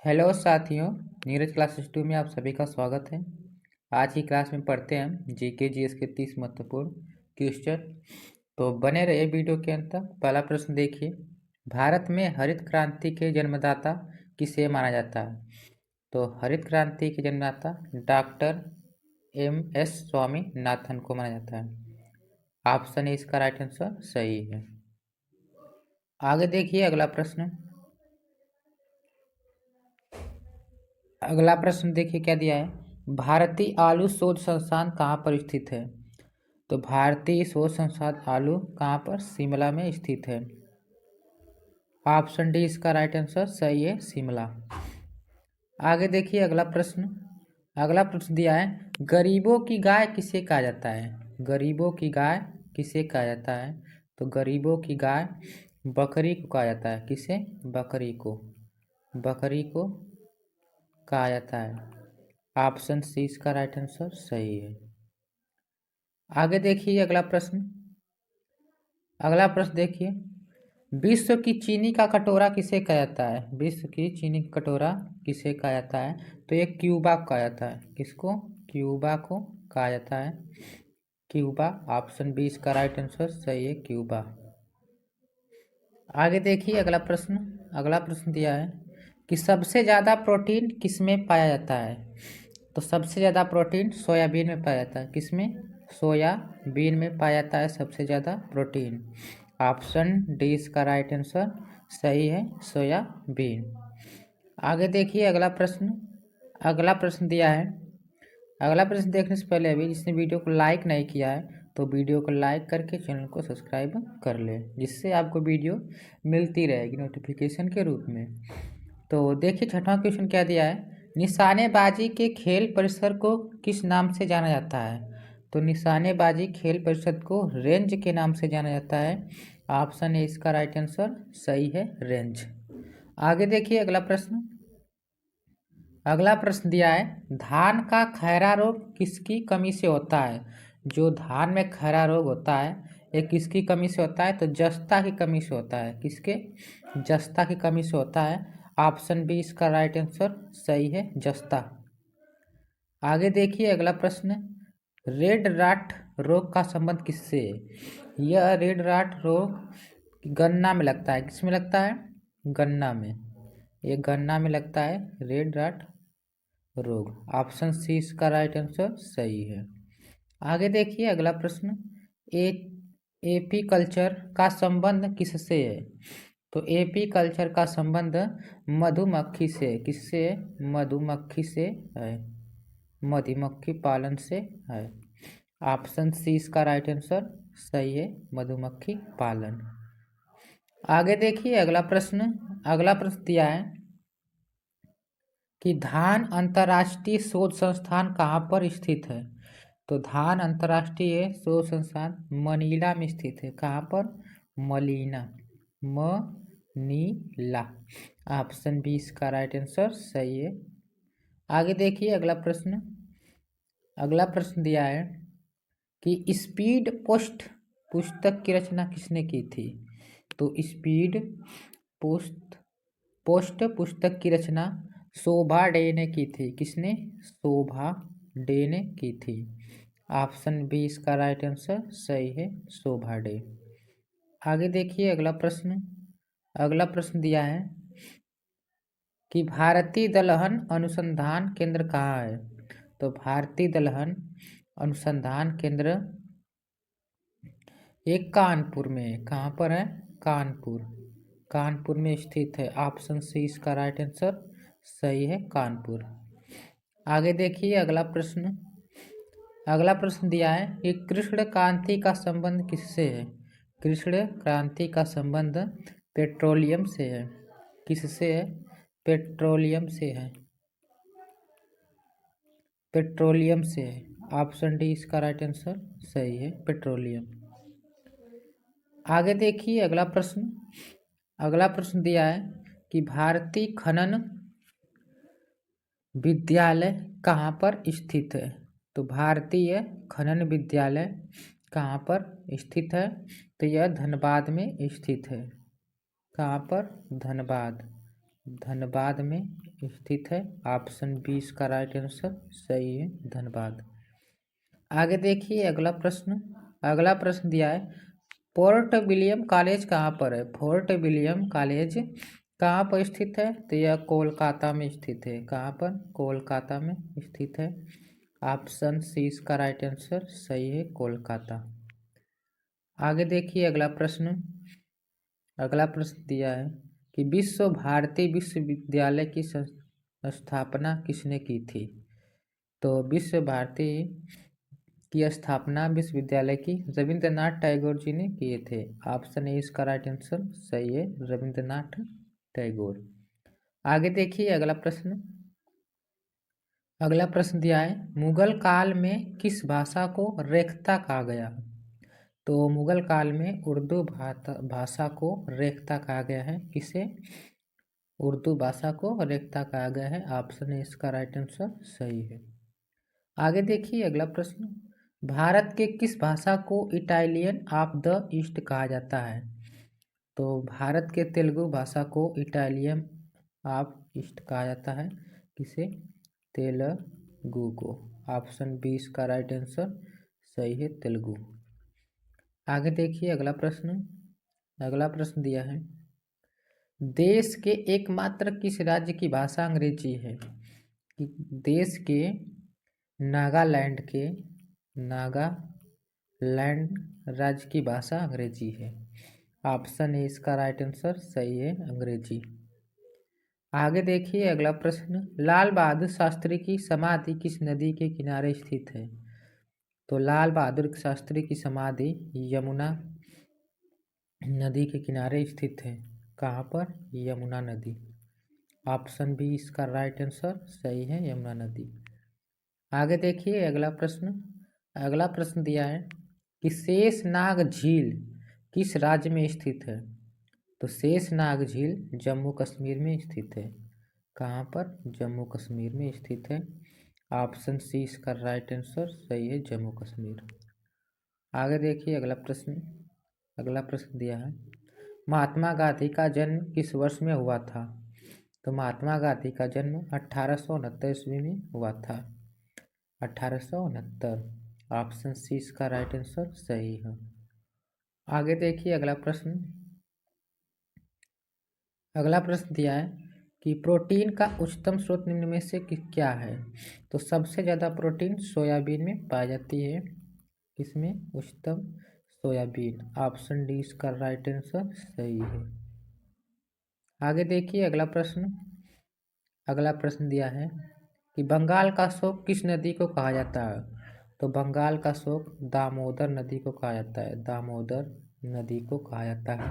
Hello साथियों, Neeraj classes 2 में आप सभी का स्वागत है। आज की क्लास में पढ़ते हैं हम जीके जीएस के 30 महत्वपूर्ण क्वेश्चन। तो बने रहिए वीडियो के अंत तक। पहला प्रश्न देखिए, भारत में हरित क्रांति के जन्मदाता किसे माना जाता है? तो हरित क्रांति के जन्मदाता डॉक्टर एम.एस. स्वामीनाथन को माना जाता है। ऑप्शन ए इसका राइट आंसर सही है। आगे देखिए अगला प्रश्न। अगला प्रश्न देखिए क्या दिया है, भारतीय आलू शोध संस्थान कहाँ पर स्थित है? तो भारतीय शोध संस्थान आलू कहाँ पर? शिमला में स्थित है। ऑप्शन डी इसका राइट आंसर सही है, शिमला। आगे देखिए अगला प्रश्न। अगला प्रश्न दिया है, गरीबों की गाय किसे कहा जाता है? गरीबों की गाय किसे कहा जाता है? तो गरीबों की गाय बकरी को कहा जाता है। किसे? बकरी को। बकरी को कहा जाता है। ऑप्शन सी इसका राइट आंसर सही है। आगे देखिए अगला प्रश्न। अगला प्रश्न देखिए, विश्व की चीनी का कटोरा किसे कहा जाता है? विश्व की चीनी का कटोरा किसे कहा जाता है? तो ये क्यूबा कहा जाता है। किसको? क्यूबा को कहा जाता है। क्यूबा। ऑप्शन बी इसका राइट आंसर सही है, क्यूबा। आगे देखिए अगला प्रश्न। अगला प्रश्न दिया है कि सबसे ज़्यादा प्रोटीन किसमें पाया जाता है? तो सबसे ज़्यादा प्रोटीन सोयाबीन में पाया जाता है। किसमें? सोयाबीन में पाया जाता है सबसे ज़्यादा प्रोटीन। ऑप्शन डी इसका राइट आंसर सही है, सोयाबीन। आगे देखिए अगला प्रश्न। अगला प्रश्न दिया है। अगला प्रश्न देखने से पहले अभी जिसने वीडियो को लाइक नहीं किया है तो वीडियो को लाइक करके चैनल को सब्सक्राइब कर ले, जिससे आपको वीडियो मिलती रहेगी नोटिफिकेशन के रूप में। तो देखिए छठवां क्वेश्चन क्या दिया है, निशानेबाजी के खेल परिसर को किस नाम से जाना जाता है? तो निशानेबाजी खेल परिषद को रेंज के नाम से जाना जाता है। ऑप्शन ए इसका राइट आंसर सही है, रेंज। आगे देखिए अगला प्रश्न। अगला प्रश्न दिया है, धान का खैरा रोग किसकी कमी से होता है? जो धान में खैरा रोग होता है ये किसकी कमी से होता है? तो जस्ता की कमी से होता है। किसके? जस्ता की कमी से होता है। ऑप्शन बी इसका राइट आंसर सही है, जस्ता। आगे देखिए अगला प्रश्न, रेड राट रोग का संबंध किससे है? यह रेड राट रोग गन्ना में लगता है। किस में लगता है? गन्ना में। ये गन्ना में लगता है रेड राट रोग। ऑप्शन सी इसका राइट आंसर सही है। आगे देखिए अगला प्रश्न, एपी कल्चर का संबंध किससे है? तो एपी कल्चर का संबंध मधुमक्खी से। किससे? मधुमक्खी से है, मधुमक्खी पालन से है। ऑप्शन सी इसका राइट आंसर सही है, मधुमक्खी पालन। आगे देखिए अगला प्रश्न। अगला प्रश्न दिया है कि धान अंतर्राष्ट्रीय शोध संस्थान कहाँ पर स्थित है? तो धान अंतर्राष्ट्रीय शोध संस्थान मनीला में स्थित है। कहाँ पर? मनीला। ऑप्शन बी इसका राइट आंसर सही है। आगे देखिए अगला प्रश्न। अगला प्रश्न दिया है कि स्पीड पोस्ट पुस्तक की रचना किसने की थी? तो स्पीड पोस्ट पुस्तक की रचना शोभा डे ने की थी। किसने? शोभा डे ने की थी। ऑप्शन बी इसका राइट आंसर सही है, शोभा डे। आगे देखिए अगला प्रश्न। अगला प्रश्न दिया है कि भारतीय दलहन अनुसंधान केंद्र कहाँ है? तो भारतीय दलहन अनुसंधान केंद्र एक कानपुर में है। कहाँ पर है? कानपुर। कानपुर में स्थित है। ऑप्शन सी इसका राइट आंसर सही है, कानपुर। आगे देखिए अगला प्रश्न। अगला प्रश्न दिया है कि कृष्ण क्रांति का संबंध किससे है? कृष्ण क्रांति का संबंध पेट्रोलियम से है। किससे है? पेट्रोलियम से है, पेट्रोलियम से है। ऑप्शन डी इसका राइट आंसर सही है, पेट्रोलियम। आगे देखिए अगला प्रश्न। अगला प्रश्न दिया है कि भारतीय खनन विद्यालय कहाँ पर स्थित है? तो भारतीय खनन विद्यालय कहाँ पर स्थित है? तो यह धनबाद में स्थित है। कहाँ पर? धनबाद। धनबाद में स्थित है। ऑप्शन बी इसका राइट आंसर सही है, धनबाद। आगे देखिए अगला प्रश्न दिया है, फोर्ट विलियम कॉलेज कहाँ पर है? फोर्ट विलियम कॉलेज कहाँ पर स्थित है? तो यह कोलकाता में स्थित है। कहाँ पर? कोलकाता में स्थित है। ऑप्शन सी इसका राइट आंसर सही है, कोलकाता। आगे देखिए अगला प्रश्न दिया है कि विश्व भारती विश्वविद्यालय की स्थापना किसने की थी? तो विश्व भारती की स्थापना विश्वविद्यालय की रविंद्रनाथ टैगोर जी ने किए थे। ऑप्शन ए इसका राइट आंसर सही है, रविंद्रनाथ टैगोर। आगे देखिए अगला प्रश्न दिया है, मुगल काल में किस भाषा को रेख्ता कहा गया? तो मुगल काल में उर्दू भाषा को रेख्ता कहा गया है। किसे? उर्दू भाषा को रेख्ता कहा गया है। ऑप्शन ए इसका राइट आंसर सही है। आगे देखिए अगला प्रश्न, भारत के किस भाषा को इटालियन ऑफ द ईस्ट कहा जाता है? तो भारत के तेलुगु भाषा को इटालियन ऑफ ईस्ट कहा जाता है। किसे? तेलुगु को। ऑप्शन बी इसका राइट आंसर सही है, तेलुगु। आगे देखिए अगला प्रश्न दिया है, देश के एकमात्र किस राज्य की भाषा अंग्रेजी है? कि देश के नागालैंड राज्य की भाषा अंग्रेजी है। ऑप्शन ए इसका राइट आंसर सही है, अंग्रेजी। आगे देखिए अगला प्रश्न, लाल बहादुर शास्त्री की समाधि किस नदी के किनारे स्थित है? तो लाल बहादुर शास्त्री की समाधि यमुना नदी के किनारे स्थित है। कहाँ पर? यमुना नदी। ऑप्शन बी इसका राइट आंसर सही है, यमुना नदी। आगे देखिए अगला प्रश्न दिया है कि शेषनाग झील किस राज्य में स्थित है? तो शेषनाग झील जम्मू कश्मीर में स्थित है। कहाँ पर? जम्मू कश्मीर में स्थित है। ऑप्शन सी इसका राइट आंसर सही है, जम्मू कश्मीर। आगे देखिए अगला प्रश्न दिया है, महात्मा गांधी का जन्म किस वर्ष में हुआ था? तो महात्मा गांधी का जन्म 1869 ईस्वी में हुआ था। 1869। ऑप्शन सी इसका राइट आंसर सही है। आगे देखिए अगला प्रश्न दिया है कि प्रोटीन का उच्चतम स्रोत निम्न में से क्या है? तो सबसे ज़्यादा प्रोटीन सोयाबीन में पाई जाती है। किसमें? उच्चतम सोयाबीन। ऑप्शन डी इसका राइट आंसर सही है। आगे देखिए अगला प्रश्न दिया है कि बंगाल का शोक किस नदी को कहा जाता है? तो बंगाल का शोक दामोदर नदी को कहा जाता है। दामोदर नदी को कहा जाता है।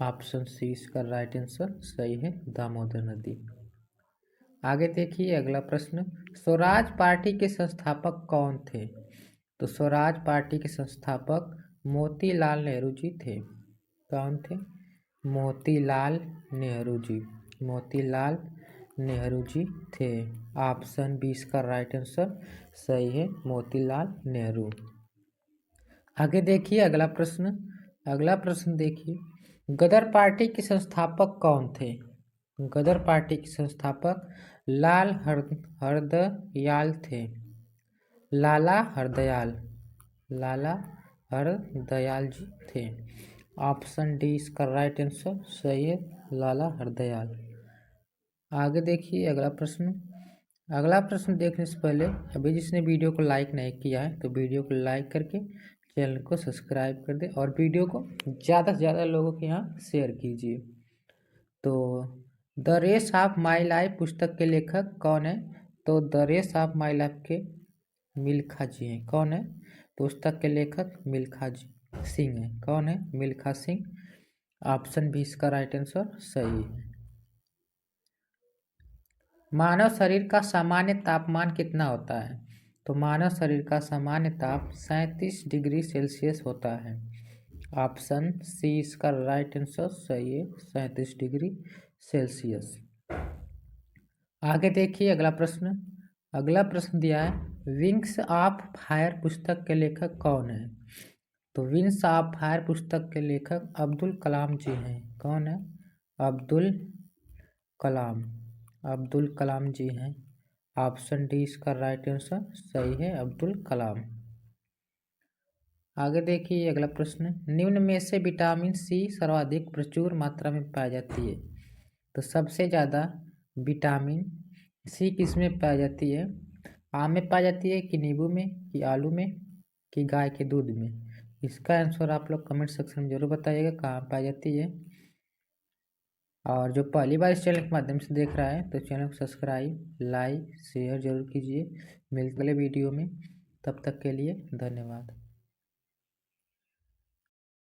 ऑप्शन सी इसका राइट आंसर सही है, दामोदर नदी। आगे देखिए अगला प्रश्न, स्वराज पार्टी के संस्थापक कौन थे? तो स्वराज पार्टी के संस्थापक मोतीलाल नेहरू जी थे। कौन थे? मोतीलाल नेहरू जी। मोतीलाल नेहरू जी थे। ऑप्शन बी इसका राइट आंसर सही है, मोतीलाल नेहरू। आगे देखिए अगला प्रश्न देखिए, गदर पार्टी के संस्थापक कौन थे? गदर पार्टी के संस्थापक लाला हरदयाल थे। लाला हरदयाल जी थे। ऑप्शन डी इसका राइट आंसर सही है, लाला हरदयाल। आगे देखिए अगला प्रश्न देखने से पहले अभी जिसने वीडियो को लाइक नहीं किया है तो वीडियो को लाइक करके चैनल को सब्सक्राइब कर दे और वीडियो को ज़्यादा से ज़्यादा लोगों के यहाँ शेयर कीजिए। तो the race of my life पुस्तक के लेखक कौन है? तो the race of my life के मिल्खा जी हैं। कौन है? पुस्तक के लेखक मिल्खा सिंह हैं। कौन है? मिल्खा सिंह। ऑप्शन बी इसका राइट आंसर सही है। मानव शरीर का सामान्य तापमान कितना होता है? तो मानव शरीर का सामान्य ताप 37 डिग्री सेल्सियस होता है। ऑप्शन सी इसका राइट आंसर सही है, 37 डिग्री सेल्सियस। आगे देखिए अगला प्रश्न दिया है, विंग्स ऑफ फायर पुस्तक के लेखक कौन है? तो विंग्स ऑफ फायर पुस्तक के लेखक अब्दुल कलाम जी हैं। कौन है? अब्दुल कलाम, अब्दुल कलाम जी हैं। ऑप्शन डी इसका राइट आंसर सही है, अब्दुल कलाम। आगे देखिए अगला प्रश्न, निम्न में से विटामिन सी सर्वाधिक प्रचुर मात्रा में पाई जाती है। तो सबसे ज़्यादा विटामिन सी किस में पाई जाती है? आम में पाई जाती है कि नींबू में कि आलू में कि गाय के दूध में? इसका आंसर आप लोग कमेंट सेक्शन में जरूर बताइएगा कहाँ पाई जाती है। और जो पहली बार इस चैनल के माध्यम से देख रहा है तो चैनल को सब्सक्राइब, लाइक, शेयर जरूर कीजिए। मिलते अगले वीडियो में, तब तक के लिए धन्यवाद।